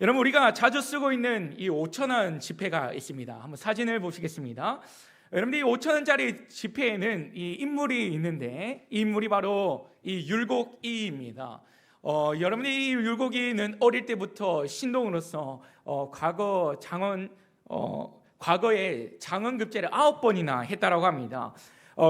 여러분, 우리가 자주 쓰고 있는 이 5,000원 지폐가 있습니다. 한번 사진을 보시겠습니다. 여러분들, 이 5,000원짜리 지폐에는 이 인물이 있는데, 이 인물이 바로 이 율곡이입니다. 여러분들이 이 율곡이는 어릴 때부터 신동으로서 과거에 장원급제를 9번이나 했다라고 합니다.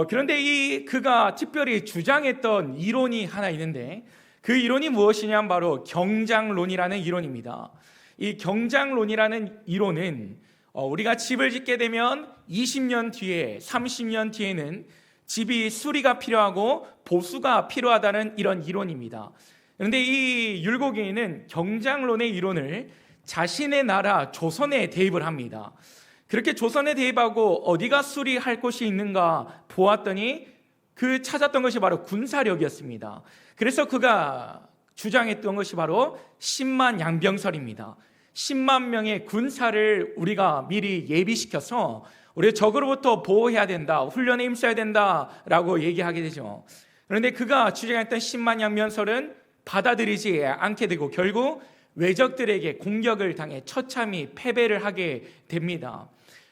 그런데 그가 특별히 주장했던 이론이 하나 있는데, 그 이론이 무엇이냐면 바로 경장론이라는 이론입니다. 이 경장론이라는 이론은 우리가 집을 짓게 되면 20년 뒤에, 30년 뒤에는 집이 수리가 필요하고 보수가 필요하다는 이런 이론입니다. 그런데 이 율곡이는 경장론의 이론을 자신의 나라 조선에 대입을 합니다. 그렇게 조선에 대입하고 어디가 수리할 곳이 있는가 보았더니 그 찾았던 것이 바로 군사력이었습니다. 그래서 그가 주장했던 것이 바로 10만 양병설입니다. 10만 명의 군사를 우리가 미리 예비시켜서 우리 적으로부터 보호해야 된다, 훈련에 힘써야 된다라고 얘기하게 되죠. 그런데 그가 주장했던 10만 양병설은 받아들이지 않게 되고 결국 외적들에게 공격을 당해 처참히 패배를 하게 됩니다.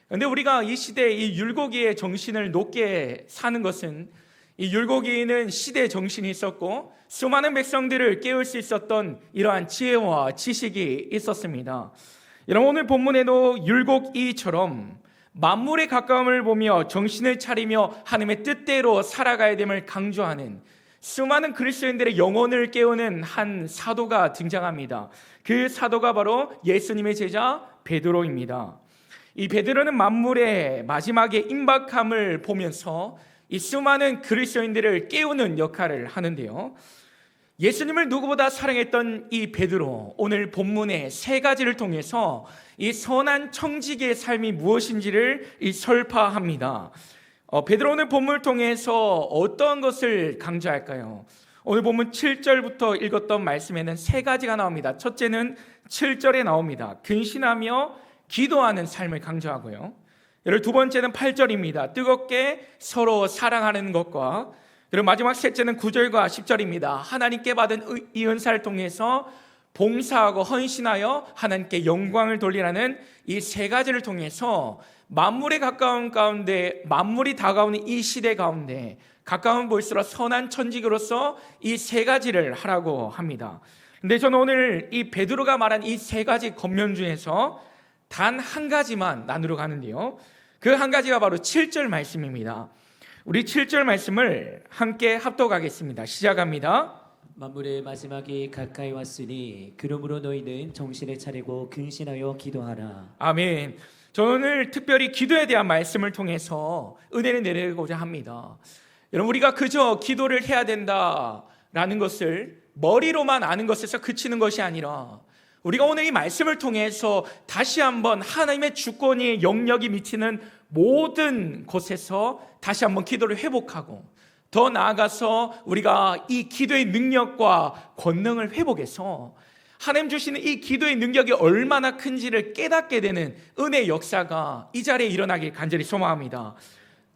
그런데 우리가 이 시대에 이 율곡이의 정신을 높게 사는 것은, 이 율곡이는 시대 정신이 있었고 수많은 백성들을 깨울 수 있었던 이러한 지혜와 지식이 있었습니다. 여러분, 오늘 본문에도 율곡이처럼 만물의 가까움을 보며 정신을 차리며 하나님의 뜻대로 살아가야 됨을 강조하는 수많은 그리스도인들의 영혼을 깨우는 한 사도가 등장합니다. 그 사도가 바로 예수님의 제자 베드로입니다. 이 베드로는 만물의 마지막에 임박함을 보면서 이 수많은 그리스도인들을 깨우는 역할을 하는데요, 예수님을 누구보다 사랑했던 이 베드로, 오늘 본문의 세 가지를 통해서 이 선한 청지기의 삶이 무엇인지를 설파합니다. 베드로 오늘 본문을 통해서 어떤 것을 강조할까요? 오늘 본문 7절부터 읽었던 말씀에는 세 가지가 나옵니다. 첫째는 7절에 나옵니다. 근신하며 기도하는 삶을 강조하고요, 두 번째는 8절입니다. 뜨겁게 서로 사랑하는 것과, 그리고 마지막 셋째는 9절과 10절입니다. 하나님께 받은 이 은사를 통해서 봉사하고 헌신하여 하나님께 영광을 돌리라는 이 세 가지를 통해서 만물의 가까운 가운데, 만물이 다가오는 이 시대 가운데 가까운 볼수록 선한 천지기로서 이 세 가지를 하라고 합니다. 근데 저는 오늘 이 베드로가 말한 이 세 가지 겉면 중에서 단 한 가지만 나누러 가는데요, 그 한 가지가 바로 7절 말씀입니다. 우리 7절 말씀을 함께 합독하겠습니다. 시작합니다. 만물의 마지막이 가까이 왔으니 그러므로 너희는 정신을 차리고 근신하여 기도하라. 아멘. 저는 오늘 특별히 기도에 대한 말씀을 통해서 은혜를 내리고자 합니다. 여러분, 우리가 그저 기도를 해야 된다라는 것을 머리로만 아는 것에서 그치는 것이 아니라, 우리가 오늘 이 말씀을 통해서 다시 한번 하나님의 주권이 영역이 미치는 모든 곳에서 다시 한번 기도를 회복하고, 더 나아가서 우리가 이 기도의 능력과 권능을 회복해서 하나님 주시는 이 기도의 능력이 얼마나 큰지를 깨닫게 되는 은혜의 역사가 이 자리에 일어나길 간절히 소망합니다.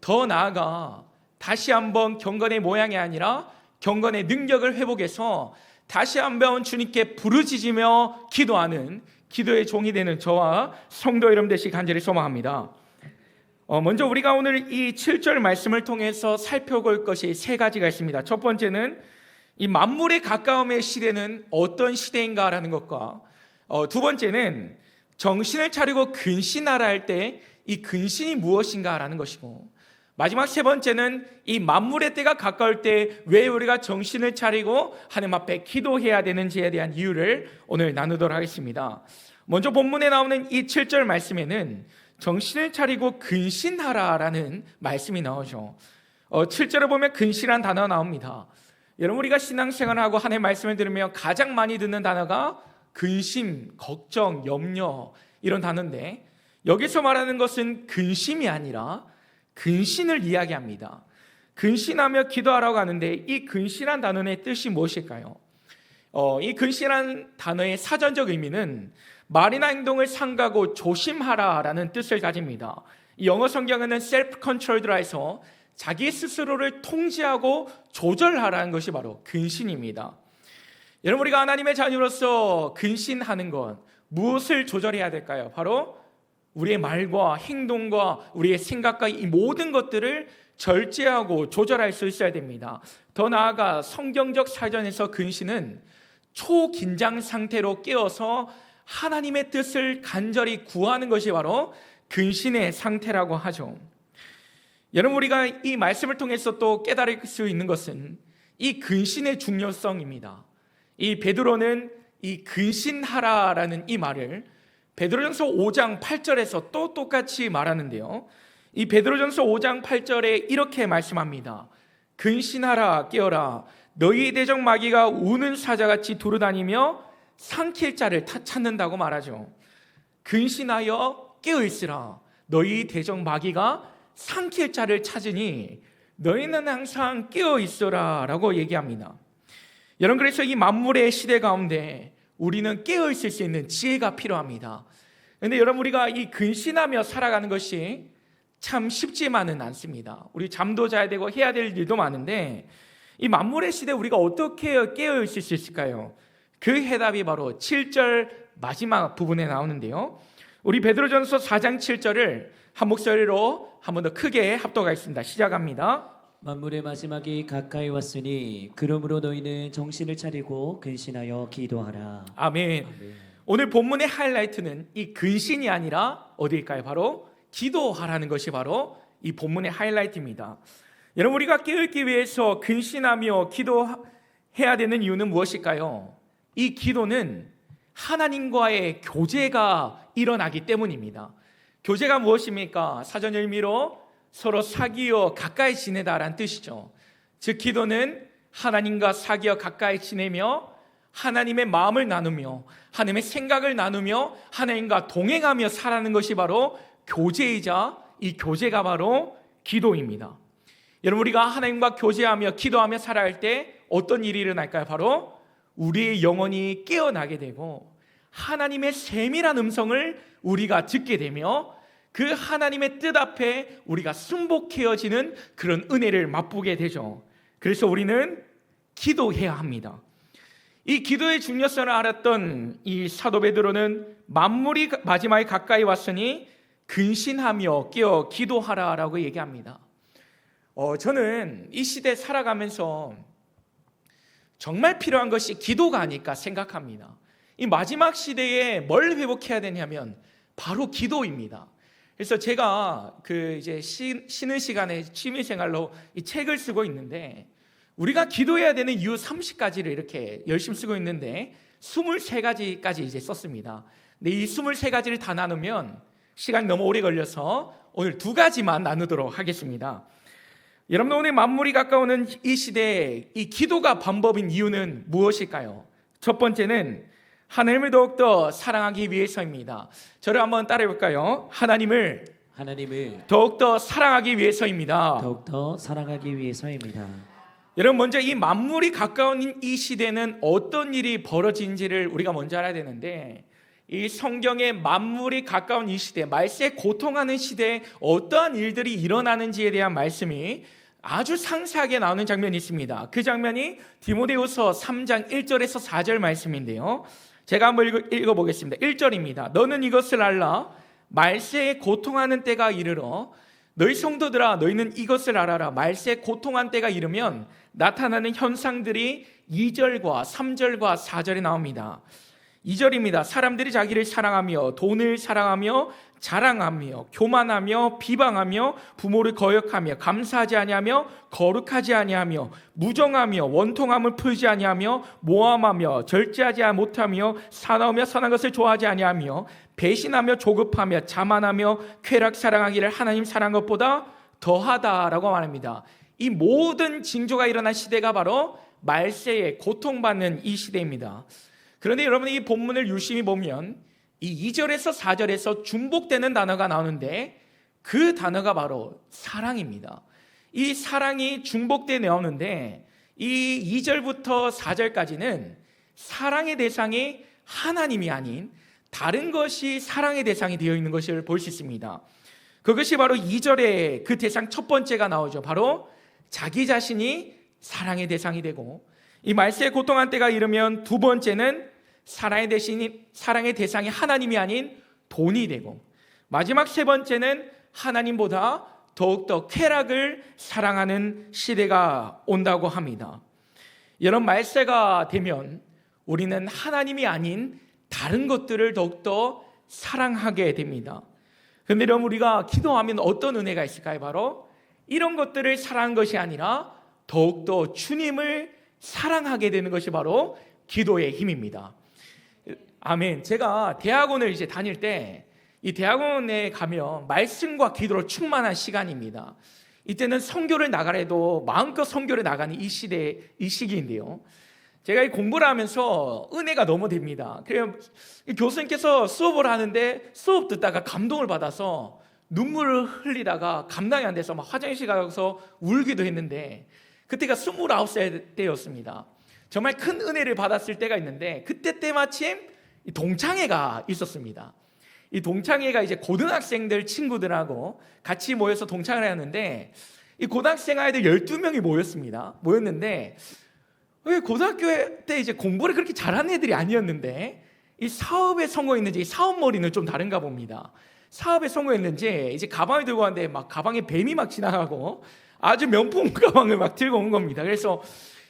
더 나아가 다시 한번 경건의 모양이 아니라 경건의 능력을 회복해서 다시 한번 주님께 부르짖으며 기도하는 기도의 종이 되는 저와 성도 여러분 되시기 간절히 소망합니다. 먼저 우리가 오늘 이 7절 말씀을 통해서 살펴볼 것이 세 가지가 있습니다. 첫 번째는 이 만물의 가까움의 시대는 어떤 시대인가라는 것과, 두 번째는 정신을 차리고 근신하라 할 때 이 근신이 무엇인가라는 것이고, 마지막 세 번째는 이 만물의 때가 가까울 때 왜 우리가 정신을 차리고 하나님 앞에 기도해야 되는지에 대한 이유를 오늘 나누도록 하겠습니다. 먼저 본문에 나오는 이 7절 말씀에는 정신을 차리고 근신하라라는 말씀이 나오죠. 7절에 보면 근신이라는 단어가 나옵니다. 여러분, 우리가 신앙생활을 하고 하나님의 말씀을 들으면 가장 많이 듣는 단어가 근심, 걱정, 염려, 이런 단어인데, 여기서 말하는 것은 근심이 아니라 근신을 이야기합니다. 근신하며 기도하라고 하는데, 이 근신한 단어의 뜻이 무엇일까요? 이 근신한 단어의 사전적 의미는 말이나 행동을 삼가고 조심하라라는 뜻을 가집니다. 이 영어 성경에는 self-controlled라 해서 자기 스스로를 통제하고 조절하라는 것이 바로 근신입니다. 여러분, 우리가 하나님의 자녀로서 근신하는 것, 무엇을 조절해야 될까요? 바로 우리의 말과 행동과 우리의 생각과 이 모든 것들을 절제하고 조절할 수 있어야 됩니다. 더 나아가 성경적 사전에서 근신은 초긴장 상태로 깨어서 하나님의 뜻을 간절히 구하는 것이 바로 근신의 상태라고 하죠. 여러분, 우리가 이 말씀을 통해서 또 깨달을 수 있는 것은 이 근신의 중요성입니다. 이 베드로는 이 근신하라라는 이 말을 베드로전서 5장 8절에서 또 똑같이 말하는데요, 이 베드로전서 5장 8절에 이렇게 말씀합니다. 근신하라, 깨어라. 너희 대적 마귀가 우는 사자같이 두루다니며 삼킬 자를 찾는다고 말하죠. 근신하여 깨어있으라. 너희 대적 마귀가 삼킬 자를 찾으니 너희는 항상 깨어있어라 라고 얘기합니다. 여러분, 그래서 이 만물의 시대 가운데 우리는 깨어있을 수 있는 지혜가 필요합니다. 그런데 여러분, 우리가 이 근신하며 살아가는 것이 참 쉽지만은 않습니다. 우리 잠도 자야 되고 해야 될 일도 많은데 이 만물의 시대에 우리가 어떻게 깨어있을 수 있을까요? 그 해답이 바로 7절 마지막 부분에 나오는데요, 우리 베드로전서 4장 7절을 한 목소리로 한 번 더 크게 합독하겠습니다. 시작합니다. 만물의 마지막이 가까이 왔으니 그러므로 너희는 정신을 차리고 근신하여 기도하라. 아멘. 오늘 본문의 하이라이트는 이 근신이 아니라 어디일까요? 바로 기도하라는 것이 바로 이 본문의 하이라이트입니다. 여러분, 우리가 깨어있기 위해서 근신하며 기도해야 되는 이유는 무엇일까요? 이 기도는 하나님과의 교제가 일어나기 때문입니다. 교제가 무엇입니까? 사전 의미로 서로 사귀어 가까이 지내다라는 뜻이죠. 즉, 기도는 하나님과 사귀어 가까이 지내며 하나님의 마음을 나누며 하나님의 생각을 나누며 하나님과 동행하며 살아가는 것이 바로 교제이자 이 교제가 바로 기도입니다. 여러분, 우리가 하나님과 교제하며 기도하며 살아갈 때 어떤 일이 일어날까요? 바로 우리의 영혼이 깨어나게 되고 하나님의 세밀한 음성을 우리가 듣게 되며 그 하나님의 뜻 앞에 우리가 순복해지는 그런 은혜를 맛보게 되죠. 그래서 우리는 기도해야 합니다. 이 기도의 중요성을 알았던 이 사도 베드로는 만물이 마지막에 가까이 왔으니 근신하며 깨어 기도하라라고 얘기합니다. 저는 이 시대에 살아가면서 정말 필요한 것이 기도가 아닐까 생각합니다. 이 마지막 시대에 뭘 회복해야 되냐면 바로 기도입니다. 그래서 제가 이제 쉬는 시간에 취미생활로 이 책을 쓰고 있는데 우리가 기도해야 되는 이유 30가지를 이렇게 열심히 쓰고 있는데 23가지까지 이제 썼습니다. 근데 이 23가지를 다 나누면 시간이 너무 오래 걸려서 오늘 2가지만 나누도록 하겠습니다. 여러분, 오늘 만물이 가까우는 이 시대에 이 기도가 방법인 이유는 무엇일까요? 첫 번째는 하나님을 더욱더 사랑하기 위해서입니다. 저를 한번 따라해 볼까요? 하나님을 더욱더 사랑하기 위해서입니다. 더욱더 사랑하기 위해서입니다. 여러분, 먼저 이 만물이 가까운 이 시대는 어떤 일이 벌어진지를 우리가 먼저 알아야 되는데, 이 성경의 만물이 가까운 이 시대, 말세에 고통하는 시대에 어떠한 일들이 일어나는지에 대한 말씀이 아주 상세하게 나오는 장면이 있습니다. 그 장면이 디모데후서 3장 1절에서 4절 말씀인데요, 제가 한번 읽어보겠습니다. 1절입니다. 너는 이것을 알라. 말세에 고통하는 때가 이르러 너희 성도들아, 너희는 이것을 알아라. 말세에 고통한 때가 이르면 나타나는 현상들이 2절과 3절과 4절에 나옵니다. 2절입니다. 사람들이 자기를 사랑하며 돈을 사랑하며 자랑하며 교만하며 비방하며 부모를 거역하며 감사하지 아니하며 거룩하지 아니하며 무정하며 원통함을 풀지 아니하며 모함하며 절제하지 못하며 사나우며 선한 것을 좋아하지 아니하며 배신하며 조급하며 자만하며 쾌락 사랑하기를 하나님 사랑한 것보다 더하다라고 말합니다. 이 모든 징조가 일어난 시대가 바로 말세에 고통받는 이 시대입니다. 그런데 여러분, 이 본문을 유심히 보면 이 2절에서 4절에서 중복되는 단어가 나오는데 그 단어가 바로 사랑입니다. 이 사랑이 중복되어 나오는데 이 2절부터 4절까지는 사랑의 대상이 하나님이 아닌 다른 것이 사랑의 대상이 되어 있는 것을 볼 수 있습니다. 그것이 바로 2절에 그 대상 첫 번째가 나오죠. 바로 자기 자신이 사랑의 대상이 되고, 이 말세에 고통한 때가 이르면 두 번째는 사랑의 대상이 하나님이 아닌 돈이 되고, 마지막 세 번째는 하나님보다 더욱더 쾌락을 사랑하는 시대가 온다고 합니다. 이런 말세가 되면 우리는 하나님이 아닌 다른 것들을 더욱더 사랑하게 됩니다. 그런데 여러분, 우리가 기도하면 어떤 은혜가 있을까요? 바로 이런 것들을 사랑한 것이 아니라 더욱더 주님을 사랑하게 되는 것이 바로 기도의 힘입니다. 아멘. 제가 대학원을 이제 다닐 때 이 대학원에 가면 말씀과 기도로 충만한 시간입니다. 이때는 선교를 나가래도 마음껏 선교를 나가는 이 시기인데요. 제가 이 공부를 하면서 은혜가 너무 됩니다. 그래서 교수님께서 수업을 하는데 수업 듣다가 감동을 받아서 눈물을 흘리다가 감당이 안 돼서 막 화장실 가서 울기도 했는데, 그때가 29살 때였습니다. 정말 큰 은혜를 받았을 때가 있는데, 그때 때마침 동창회가 있었습니다. 이 동창회가 이제 고등학생들 친구들하고 같이 모여서 동창을 하는데, 이 고등학생 아이들 12명이 모였는데, 왜 고등학교 때 이제 공부를 그렇게 잘하는 애들이 아니었는데 이 사업에 성공했는지, 이 사업 머리는 좀 다른가 봅니다. 사업에 성공했는지 이제 가방을 들고 왔는데 막 가방에 뱀이 막 지나가고 아주 명품 가방을 막 들고 온 겁니다. 그래서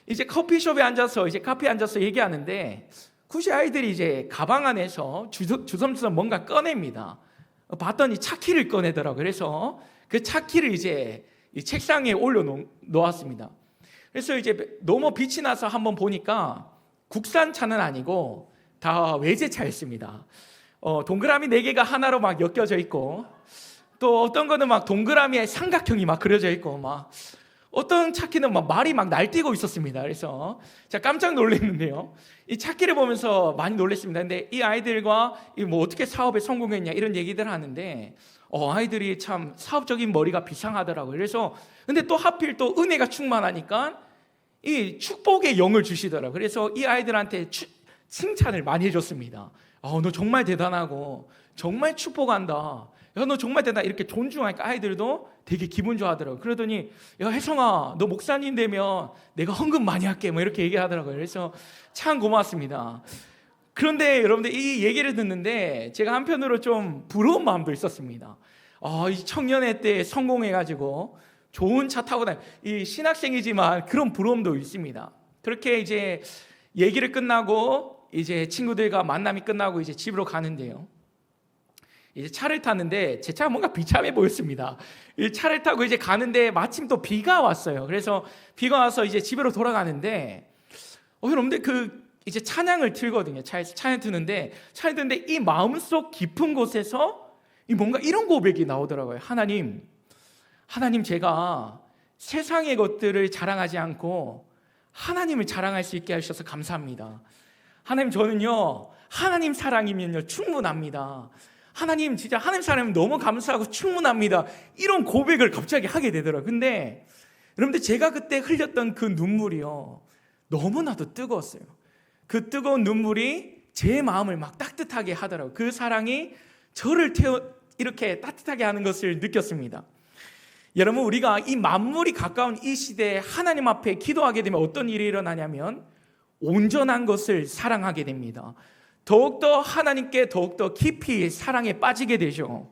이제 커피숍에 앉아서, 이제 카페에 앉아서 얘기하는데, 굳이 아이들이 이제 가방 안에서 주섬주섬 뭔가 꺼냅니다. 봤더니 차키를 꺼내더라고요. 그래서 그 차키를 이제 이 책상에 올려놓았습니다. 그래서 이제 너무 빛이 나서 한번 보니까 국산 차는 아니고 다 외제차였습니다. 동그라미 4개가 하나로 막 엮여져 있고, 또 어떤 거는 막 동그라미에 삼각형이 막 그려져 있고, 막 어떤 차키는 막 말이 막 날뛰고 있었습니다. 그래서 제가 깜짝 놀랐는데요, 이 차키를 보면서 많이 놀랐습니다. 근데 이 아이들과 뭐 어떻게 사업에 성공했냐 이런 얘기들을 하는데, 아이들이 참 사업적인 머리가 비상하더라고요. 그래서 근데 또 하필 또 은혜가 충만하니까 이 축복의 영을 주시더라고요. 그래서 이 아이들한테 칭찬을 많이 해줬습니다. 너 정말 대단하고 정말 축복한다. 야, 너 정말 대단하다. 이렇게 존중하니까 아이들도 되게 기분 좋아하더라고요. 그러더니, 야, 혜성아, 너 목사님 되면 내가 헌금 많이 할게, 뭐 이렇게 얘기하더라고요. 그래서 참 고맙습니다. 그런데 여러분들, 이 얘기를 듣는데 제가 한편으로 좀 부러운 마음도 있었습니다. 이 청년회 때 성공해가지고 좋은 차 타고 이 신학생이지만 그런 부러움도 있습니다. 그렇게 이제 얘기를 끝나고 이제 친구들과 만남이 끝나고 이제 집으로 가는데요, 이제 차를 탔는데 제 차가 뭔가 비참해 보였습니다. 이 차를 타고 이제 가는데 마침 또 비가 왔어요. 그래서 비가 와서 이제 집으로 돌아가는데, 여러분들 그 이제 찬양을 틀거든요. 차에서 찬양 트는데 이 마음속 깊은 곳에서 이 뭔가 이런 고백이 나오더라고요. 하나님, 제가 세상의 것들을 자랑하지 않고 하나님을 자랑할 수 있게 하셔서 감사합니다. 하나님, 저는요 하나님 사랑이면요 충분합니다. 하나님, 진짜 하나님 사랑이면 너무 감사하고 충분합니다. 이런 고백을 갑자기 하게 되더라고요. 근데 여러분들, 제가 그때 흘렸던 그 눈물이요, 너무나도 뜨거웠어요. 그 뜨거운 눈물이 제 마음을 막 따뜻하게 하더라고요. 그 사랑이 저를 이렇게 따뜻하게 하는 것을 느꼈습니다. 여러분, 우리가 이 만물이 가까운 이 시대에 하나님 앞에 기도하게 되면 어떤 일이 일어나냐면 온전한 것을 사랑하게 됩니다. 더욱더 하나님께 더욱더 깊이 사랑에 빠지게 되죠.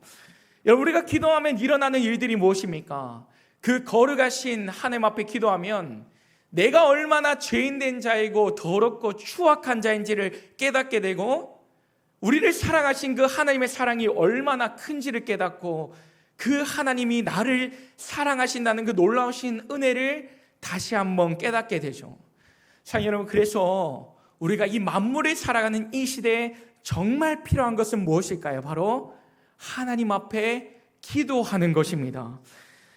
여러분, 우리가 기도하면 일어나는 일들이 무엇입니까? 그 거룩하신 하나님 앞에 기도하면 내가 얼마나 죄인된 자이고 더럽고 추악한 자인지를 깨닫게 되고, 우리를 사랑하신 그 하나님의 사랑이 얼마나 큰지를 깨닫고, 그 하나님이 나를 사랑하신다는 그 놀라우신 은혜를 다시 한번 깨닫게 되죠. 사랑하는 여러분, 그래서 우리가 이 만물을 살아가는 이 시대에 정말 필요한 것은 무엇일까요? 바로 하나님 앞에 기도하는 것입니다.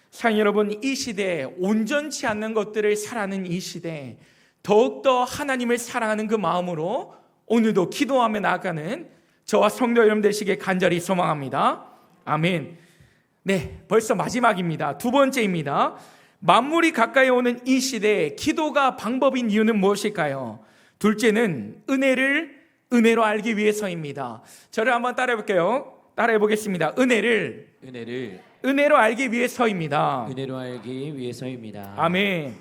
사랑하는 여러분, 이 시대에 온전치 않는 것들을 사랑하는 이 시대에 더욱더 하나님을 사랑하는 그 마음으로 오늘도 기도하며 나아가는 저와 성도 여러분 되시길 간절히 소망합니다. 아멘. 네, 벌써 마지막입니다. 두 번째입니다. 만물이 가까이 오는 이 시대에 기도가 방법인 이유는 무엇일까요? 둘째는 은혜로 알기 위해서입니다. 저를 한번 따라해 볼게요. 따라해 보겠습니다. 은혜로 알기 위해서입니다. 은혜로 알기 위해서입니다. 아멘.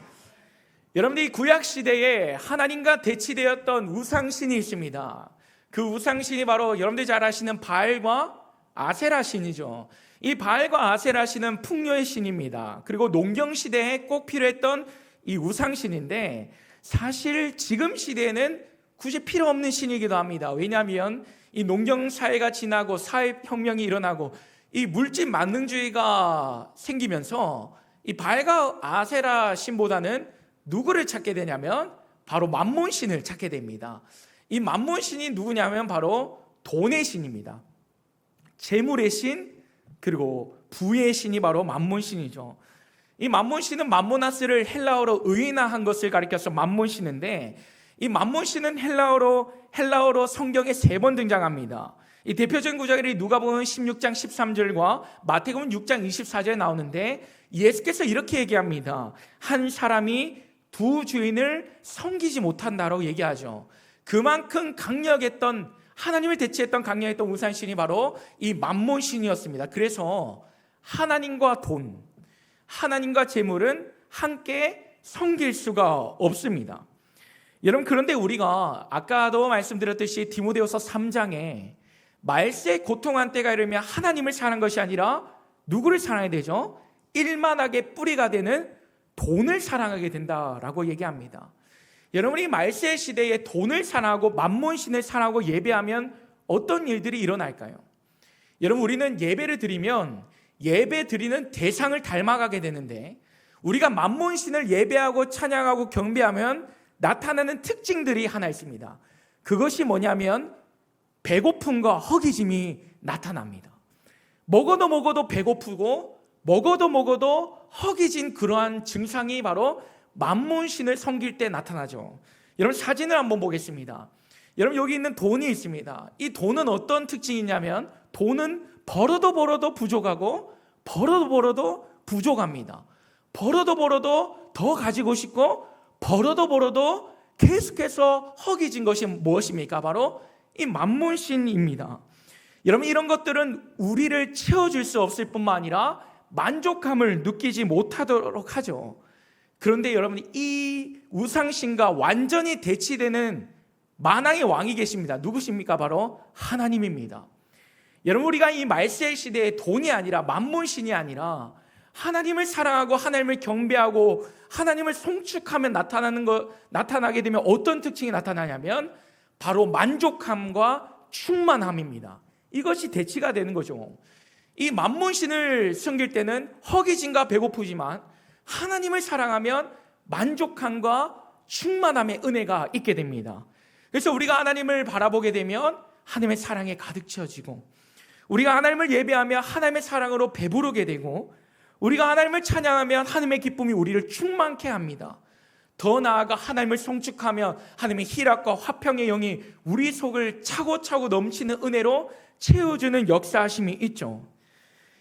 여러분들이 구약 시대에 하나님과 대치되었던 우상신이 있습니다. 그 우상신이 바로 여러분들이 잘 아시는 바알과 아세라 신이죠. 이 바알과 아세라 신은 풍요의 신입니다. 그리고 농경 시대에 꼭 필요했던 이 우상신인데, 사실 지금 시대에는 굳이 필요 없는 신이기도 합니다. 왜냐하면 이 농경 사회가 지나고 사회혁명이 일어나고 이 물질 만능주의가 생기면서 이 바알과 아세라 신보다는 누구를 찾게 되냐면 바로 맘몬 신을 찾게 됩니다. 이 맘몬 신이 누구냐면 바로 돈의 신입니다. 재물의 신, 그리고 부의 신이 바로 맘몬 신이죠. 이 맘몬 신은 맘모나스를 헬라어로 의인화한 것을 가리켜서 맘몬 신인데, 이 맘몬 신은 헬라어로 성경에 3번 등장합니다. 이 대표적인 구절이 누가복음 16장 13절과 마태복음 6장 24절에 나오는데, 예수께서 이렇게 얘기합니다. 한 사람이 두 주인을 섬기지 못한다라고 얘기하죠. 그만큼 강력했던, 하나님을 대체했던 강력했던 우상신이 바로 이 맘몬 신이었습니다. 그래서 하나님과 돈, 하나님과 재물은 함께 섬길 수가 없습니다. 여러분, 그런데 우리가 아까도 말씀드렸듯이 디모데후서 3장에 말세의 고통한 때가 이르면 하나님을 사랑한 것이 아니라 누구를 사랑해야 되죠? 일만하게 뿌리가 되는 돈을 사랑하게 된다라고 얘기합니다. 여러분이 말세 시대에 돈을 사랑하고 맘몬신을 사랑하고 예배하면 어떤 일들이 일어날까요? 여러분, 우리는 예배를 드리면 예배 드리는 대상을 닮아가게 되는데, 우리가 맘몬신을 예배하고 찬양하고 경배하면 나타나는 특징들이 하나 있습니다. 그것이 뭐냐면 배고픔과 허기짐이 나타납니다. 먹어도 배고프고 먹어도 허기진 그러한 증상이 바로 맘몬신을 섬길 때 나타나죠. 여러분, 사진을 한번 보겠습니다. 여러분, 여기 있는 돈이 있습니다. 이 돈은 어떤 특징이 있냐면, 돈은 벌어도 부족하고 벌어도 부족합니다. 벌어도 더 가지고 싶고 벌어도 계속해서 허기진 것이 무엇입니까? 바로 이 맘몬신입니다. 여러분, 이런 것들은 우리를 채워줄 수 없을 뿐만 아니라 만족감을 느끼지 못하도록 하죠. 그런데 여러분, 이 우상신과 완전히 대치되는 만왕의 왕이 계십니다. 누구십니까? 바로 하나님입니다. 여러분, 우리가 이 말세 시대에 돈이 아니라 맘몬신이 아니라 하나님을 사랑하고 하나님을 경배하고 하나님을 송축하면 나타나게 되면 어떤 특징이 나타나냐면 바로 만족함과 충만함입니다. 이것이 대치가 되는 거죠. 이 맘몬신을 섬길 때는 허기짐과 배고프지만 하나님을 사랑하면 만족함과 충만함의 은혜가 있게 됩니다. 그래서 우리가 하나님을 바라보게 되면 하나님의 사랑에 가득 채워지고, 우리가 하나님을 예배하며 하나님의 사랑으로 배부르게 되고, 우리가 하나님을 찬양하면 하나님의 기쁨이 우리를 충만케 합니다. 더 나아가 하나님을 송축하며 하나님의 희락과 화평의 영이 우리 속을 차고차고 넘치는 은혜로 채워주는 역사하심이 있죠.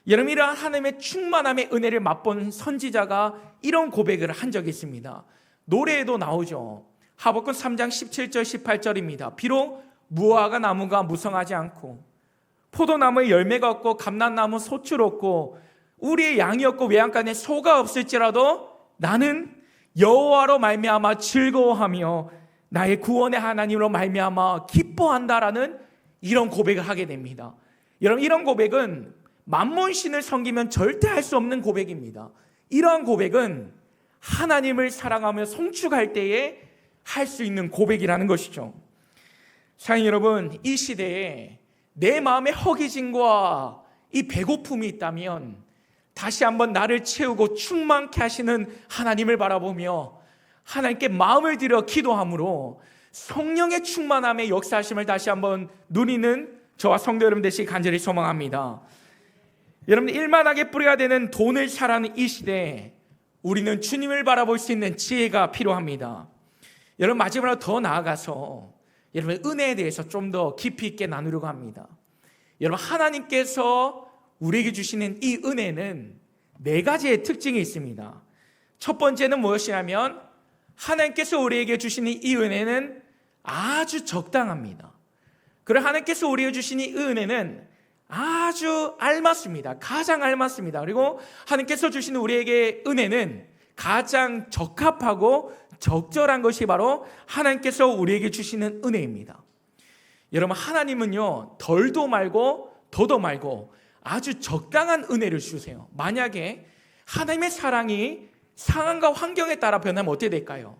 여러분, 이러한 하나님의 충만함의 은혜를 맛본 선지자가 이런 고백을 한 적이 있습니다. 노래에도 나오죠. 하박국 3장 17절 18절입니다. 비록 무화과 나무가 무성하지 않고 포도나무에 열매가 없고 감람나무 소출 없고 우리의 양이 없고 외양간에 소가 없을지라도 나는 여호와로 말미암아 즐거워하며 나의 구원의 하나님으로 말미암아 기뻐한다라는 이런 고백을 하게 됩니다. 여러분, 이런 고백은 맘몬신을 섬기면 절대 할 수 없는 고백입니다. 이러한 고백은 하나님을 사랑하며 송축할 때에 할 수 있는 고백이라는 것이죠. 사랑하는 여러분, 이 시대에 내 마음의 허기짐과 이 배고픔이 있다면 다시 한번 나를 채우고 충만케 하시는 하나님을 바라보며 하나님께 마음을 들여 기도함으로 성령의 충만함의 역사하심을 다시 한번 누리는 저와 성도 여러분 되시기 간절히 소망합니다. 여러분, 일만하게 뿌리가 되는 돈을 사랑하는 이 시대에 우리는 주님을 바라볼 수 있는 지혜가 필요합니다. 여러분, 마지막으로 더 나아가서 여러분 은혜에 대해서 좀 더 깊이 있게 나누려고 합니다. 여러분, 하나님께서 우리에게 주시는 이 은혜는 4가지의 특징이 있습니다. 첫 번째는 무엇이냐면 하나님께서 우리에게 주시는 이 은혜는 아주 적당합니다. 그리고 하나님께서 우리에게 주시는 이 은혜는 아주 알맞습니다. 가장 알맞습니다. 그리고 하나님께서 주시는 우리에게 은혜는 가장 적합하고 적절한 것이 바로 하나님께서 우리에게 주시는 은혜입니다. 여러분, 하나님은요, 덜도 말고 더도 말고 아주 적당한 은혜를 주세요. 만약에 하나님의 사랑이 상황과 환경에 따라 변하면 어떻게 될까요?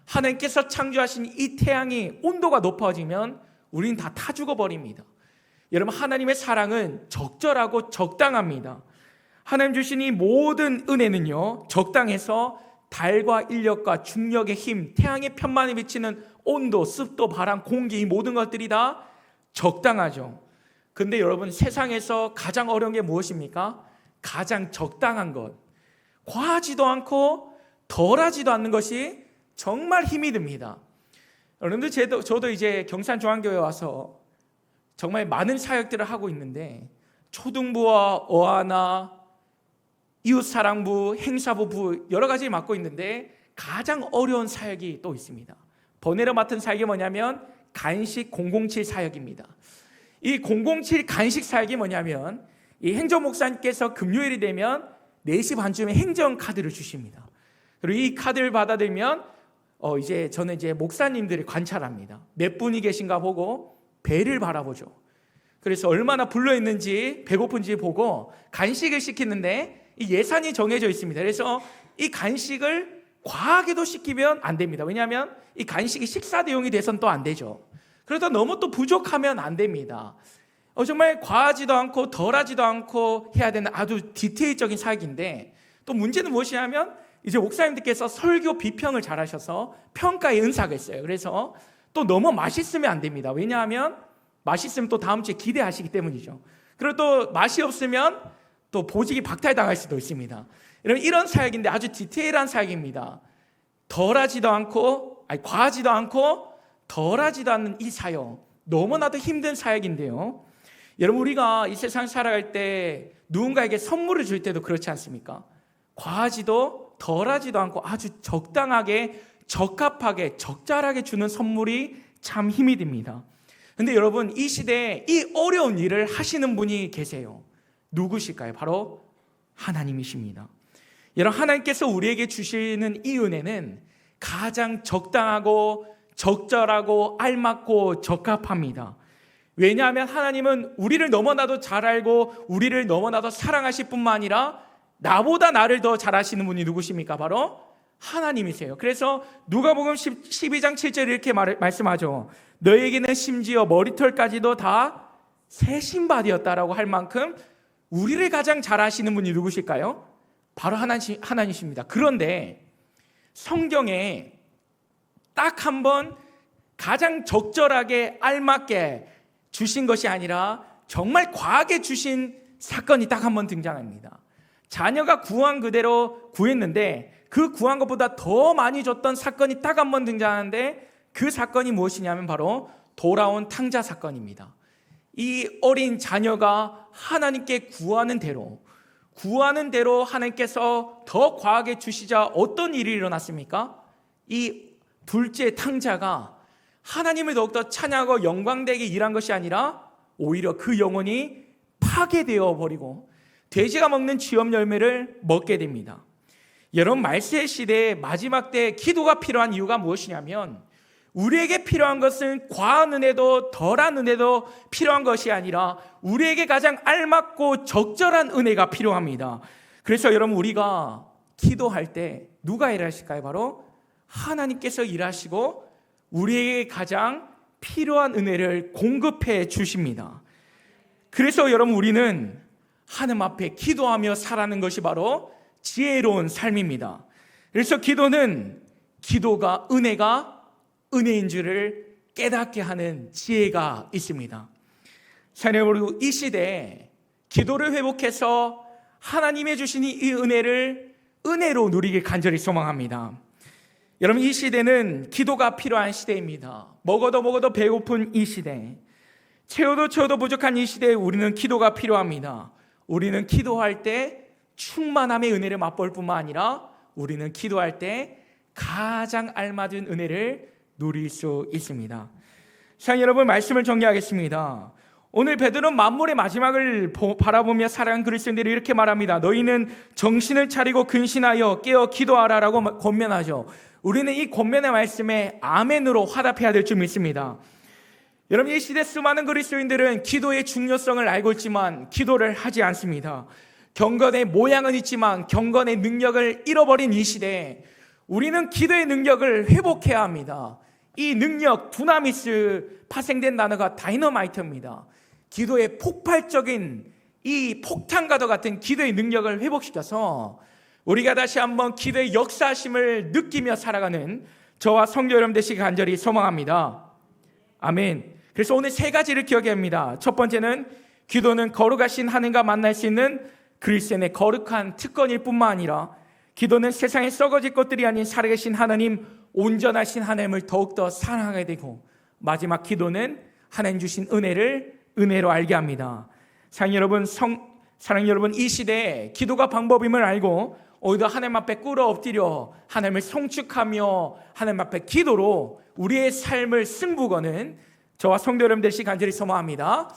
하나님께서 창조하신 이 태양이 온도가 높아지면 우리는 다 타 죽어버립니다. 여러분, 하나님의 사랑은 적절하고 적당합니다. 하나님 주신 이 모든 은혜는요, 적당해서 달과 인력과 중력의 힘, 태양의 편만에 비치는 온도, 습도, 바람, 공기, 이 모든 것들이 다 적당하죠. 근데 여러분, 세상에서 가장 어려운 게 무엇입니까? 가장 적당한 것. 과하지도 않고 덜하지도 않는 것이 정말 힘이 듭니다. 여러분들, 저도 이제 경산중앙교회 와서 정말 많은 사역들을 하고 있는데, 초등부와 어하나 이웃사랑부, 행사부 여러 가지를 맡고 있는데 가장 어려운 사역이 또 있습니다. 번외로 맡은 사역이 뭐냐면 간식 007 사역입니다. 이 007 간식 사역이 뭐냐면, 이 행정목사님께서 금요일이 되면 4시 반쯤에 행정카드를 주십니다. 그리고 이 카드를 받아들면 저는 목사님들이 관찰합니다. 몇 분이 계신가 보고 배를 바라보죠. 그래서 얼마나 불러있는지, 배고픈지 보고 간식을 시키는데 이 예산이 정해져 있습니다. 그래서 이 간식을 과하게도 시키면 안 됩니다. 왜냐하면 이 간식이 식사 대용이 돼서는 또 안 되죠. 그러다 너무 또 부족하면 안 됩니다. 정말 과하지도 않고 덜하지도 않고 해야 되는 아주 디테일적인 사역인데, 또 문제는 무엇이냐면 이제 목사님들께서 설교 비평을 잘하셔서 평가의 은사가 있어요. 그래서 또 너무 맛있으면 안 됩니다. 왜냐하면 맛있으면 또 다음 주에 기대하시기 때문이죠. 그리고 또 맛이 없으면 또 보직이 박탈당할 수도 있습니다. 이런 사역인데 아주 디테일한 사역입니다. 과하지도 않고 덜하지도 않는 이 사역, 너무나도 힘든 사역인데요. 여러분, 우리가 이 세상 살아갈 때 누군가에게 선물을 줄 때도 그렇지 않습니까? 과하지도 덜하지도 않고 아주 적당하게, 적합하게, 적절하게 주는 선물이 참 힘이 듭니다. 근데 여러분, 이 시대에 이 어려운 일을 하시는 분이 계세요. 누구실까요? 바로 하나님이십니다. 여러분, 하나님께서 우리에게 주시는 이 은혜는 가장 적당하고 적절하고 알맞고 적합합니다. 왜냐하면 하나님은 우리를 너무나도 잘 알고 우리를 너무나도 사랑하실 뿐만 아니라 나보다 나를 더 잘 아시는 분이 누구십니까? 바로 하나님이세요. 그래서 누가복음 12장 7절 이렇게 말씀하죠. 너에게는 심지어 머리털까지도 다 새 신발이었다라고 할 만큼 우리를 가장 잘 아시는 분이 누구실까요? 바로 하나님이십니다. 그런데 성경에 딱 한 번 가장 적절하게 알맞게 주신 것이 아니라 정말 과하게 주신 사건이 딱 한 번 등장합니다. 자녀가 구한 그대로 구했는데 그 구한 것보다 더 많이 줬던 사건이 딱 한 번 등장하는데, 그 사건이 무엇이냐면 바로 돌아온 탕자 사건입니다. 이 어린 자녀가 하나님께 구하는 대로 하나님께서 더 과하게 주시자 어떤 일이 일어났습니까? 이 둘째 탕자가 하나님을 더욱더 찬양하고 영광되게 일한 것이 아니라 오히려 그 영혼이 파괴되어 버리고 돼지가 먹는 쥐염 열매를 먹게 됩니다. 여러분, 말세 시대의 마지막 때 기도가 필요한 이유가 무엇이냐면, 우리에게 필요한 것은 과한 은혜도 덜한 은혜도 필요한 것이 아니라 우리에게 가장 알맞고 적절한 은혜가 필요합니다. 그래서 여러분, 우리가 기도할 때 누가 일하실까요? 바로 하나님께서 일하시고 우리에게 가장 필요한 은혜를 공급해 주십니다. 그래서 여러분, 우리는 하나님 앞에 기도하며 살아가는 것이 바로 지혜로운 삶입니다. 그래서 기도가 은혜인 줄을 깨닫게 하는 지혜가 있습니다. 사랑하는 이 시대에 기도를 회복해서 하나님의 주신 이 은혜로 누리길 간절히 소망합니다. 여러분, 이 시대는 기도가 필요한 시대입니다. 먹어도 배고픈 이 시대, 채워도 부족한 이 시대에 우리는 기도가 필요합니다. 우리는 기도할 때 충만함의 은혜를 맛볼 뿐만 아니라 우리는 기도할 때 가장 알맞은 은혜를 누릴 수 있습니다. 자, 여러분, 말씀을 정리하겠습니다. 오늘 베드로는 만물의 마지막을 바라보며 살아간 그리스도인들이 이렇게 말합니다. 너희는 정신을 차리고 근신하여 깨어 기도하라라고 권면하죠. 우리는 이 권면의 말씀에 아멘으로 화답해야 될 줄 믿습니다. 여러분, 이 시대 수많은 그리스도인들은 기도의 중요성을 알고 있지만 기도를 하지 않습니다. 경건의 모양은 있지만 경건의 능력을 잃어버린 이 시대에 우리는 기도의 능력을 회복해야 합니다. 이 능력, 두나미스, 파생된 단어가 다이너마이트입니다. 기도의 폭발적인 이 폭탄과도 같은 기도의 능력을 회복시켜서 우리가 다시 한번 기도의 역사심을 느끼며 살아가는 저와 성도 여러분 되시기 간절히 소망합니다. 아멘. 그래서 오늘 세 가지를 기억해야 합니다. 첫 번째는 기도는 거룩하신 하나님과 만날 수 있는 그리스도인의 거룩한 특권일 뿐만 아니라 기도는 세상에 썩어질 것들이 아닌 살아계신 하나님, 온전하신 하나님을 더욱더 사랑하게 되고, 마지막 기도는 하나님 주신 은혜로 알게 합니다. 사랑하는 여러분, 이 시대에 기도가 방법임을 알고 오히려 하나님 앞에 꿇어 엎드려 하나님을 송축하며 하나님 앞에 기도로 우리의 삶을 승부 거는 저와 성도 여러분 되시기 간절히 소망합니다.